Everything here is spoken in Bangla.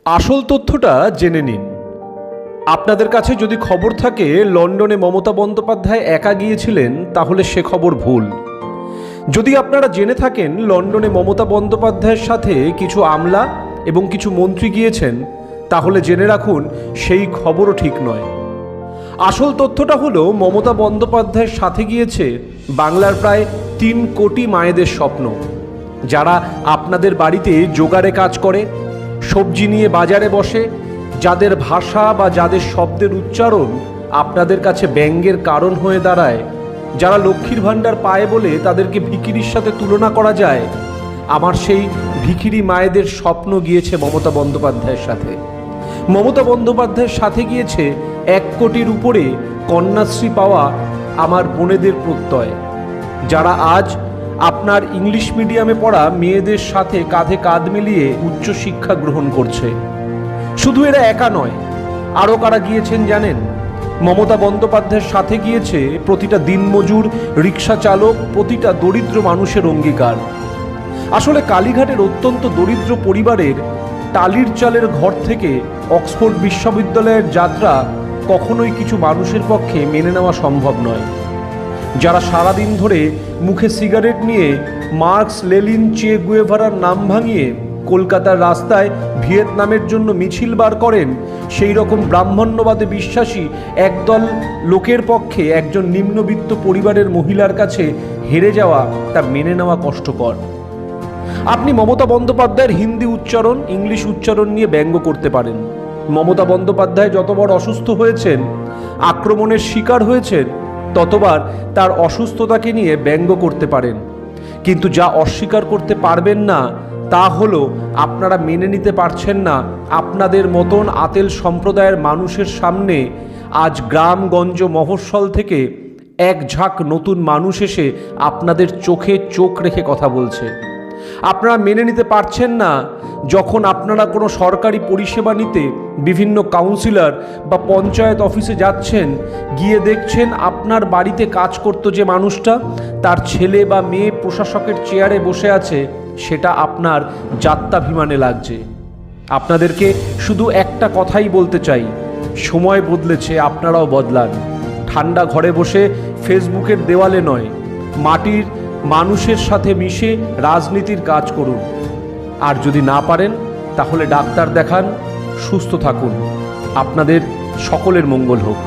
আসল তথ্যটা জেনে নিন। আপনাদের কাছে যদি খবর থাকে লন্ডনে মমতা বন্দ্যোপাধ্যায় একা গিয়েছিলেন, তাহলে সে খবর ভুল। যদি আপনারা জেনে থাকেন লন্ডনে মমতা বন্দ্যোপাধ্যায়ের সাথে কিছু আমলা এবং কিছু মন্ত্রী গিয়েছেন, তাহলে জেনে রাখুন সেই খবরও ঠিক নয়। আসল তথ্যটা হলো মমতা বন্দ্যোপাধ্যায়ের সাথে গিয়েছে বাংলার প্রায় 3 কোটি মায়েদের স্বপ্ন, যারা আপনাদের বাড়িতে জোগাড়ে কাজ করে, সবজি নিয়ে বাজারে বসে, যাদের ভাষা বা যাদের শব্দের উচ্চারণ আপনাদের কাছে ব্যঙ্গের কারণ হয়ে দাঁড়ায়, যারা লক্ষ্মীর ভাণ্ডার পায় বলে তাদেরকে ভিখিরির সাথে তুলনা করা যায়। আমার সেই ভিখিরি মায়েদের স্বপ্ন গিয়েছে মমতা বন্দ্যোপাধ্যায়ের সাথে। মমতা বন্দ্যোপাধ্যায়ের সাথে গিয়েছে 1 কোটির উপরে কন্যাশ্রী পাওয়া আমার বোনেদের প্রত্যয়, যারা আজ আপনার ইংলিশ মিডিয়ামে পড়া মেয়েদের সাথে কাঁধে কাঁধ মিলিয়ে উচ্চশিক্ষা গ্রহণ করছে। শুধু এরা একা নয়, আরও কারা গিয়েছেন জানেন? মমতা বন্দ্যোপাধ্যায়ের সাথে গিয়েছে প্রতিটা দিনমজুর, রিক্সা চালক, প্রতিটা দরিদ্র মানুষের অঙ্গীকার। আসলে কালীঘাটের অত্যন্ত দরিদ্র পরিবারের টালির চালের ঘর থেকে অক্সফোর্ড বিশ্ববিদ্যালয়ের যাত্রা কখনোই কিছু মানুষের পক্ষে মেনে নেওয়া সম্ভব নয়। যারা সারাদিন ধরে মুখে সিগারেট নিয়ে মার্কস, লেনিন, চে গুয়েভারার নাম ভাঙিয়ে কলকাতার রাস্তায় ভিয়েতনামের জন্য মিছিল বার করেন, সেই রকম ব্রাহ্মণ্যবাদে বিশ্বাসী একদল লোকের পক্ষে একজন নিম্নবিত্ত পরিবারের মহিলার কাছে হেরে যাওয়া তা মেনে নেওয়া কষ্টকর। আপনি মমতা বন্দ্যোপাধ্যায়ের হিন্দি উচ্চারণ, ইংলিশ উচ্চারণ নিয়ে ব্যঙ্গ করতে পারেন। মমতা বন্দ্যোপাধ্যায় যতবার অসুস্থ হয়েছেন, আক্রমণের শিকার হয়েছেন, ততবার তার অসুস্থতাকে নিয়ে ব্যঙ্গ করতে পারেন। কিন্তু যা অস্বীকার করতে পারবেন না তা হলো আপনারা মেনে নিতে পারছেন না আপনাদের মতন আতেল সম্প্রদায়ের মানুষের সামনে আজ গ্রামগঞ্জ মফস্বল থেকে এক ঝাঁক নতুন মানুষ এসে আপনাদের চোখে চোখ রেখে কথা বলছে। আপনারা মেনে নিতে পারছেন না যখন আপনারা কোনো সরকারি পরিষেবা নিতে বিভিন্ন কাউন্সিলর বা পঞ্চায়েত অফিসে যাচ্ছেন, গিয়ে দেখছেন আপনার বাড়িতে কাজ করতো যে মানুষটা, তার ছেলে বা মেয়ে প্রশাসকের চেয়ারে বসে আছে, সেটা আপনার জাত্যাভিমানে লাগছে। আপনাদেরকে শুধু একটা কথাই বলতে চাই, সময় বদলেছে, আপনারাও বদলান। ঠান্ডা ঘরে বসে ফেসবুকের দেওয়ালে নয়, মাটির মানুষের সাথে মিশে রাজনীতির কাজ করুন। আর যদি না পারেন তাহলে ডাক্তার দেখান, সুস্থ থাকুন। আপনাদের সকলের মঙ্গল হোক।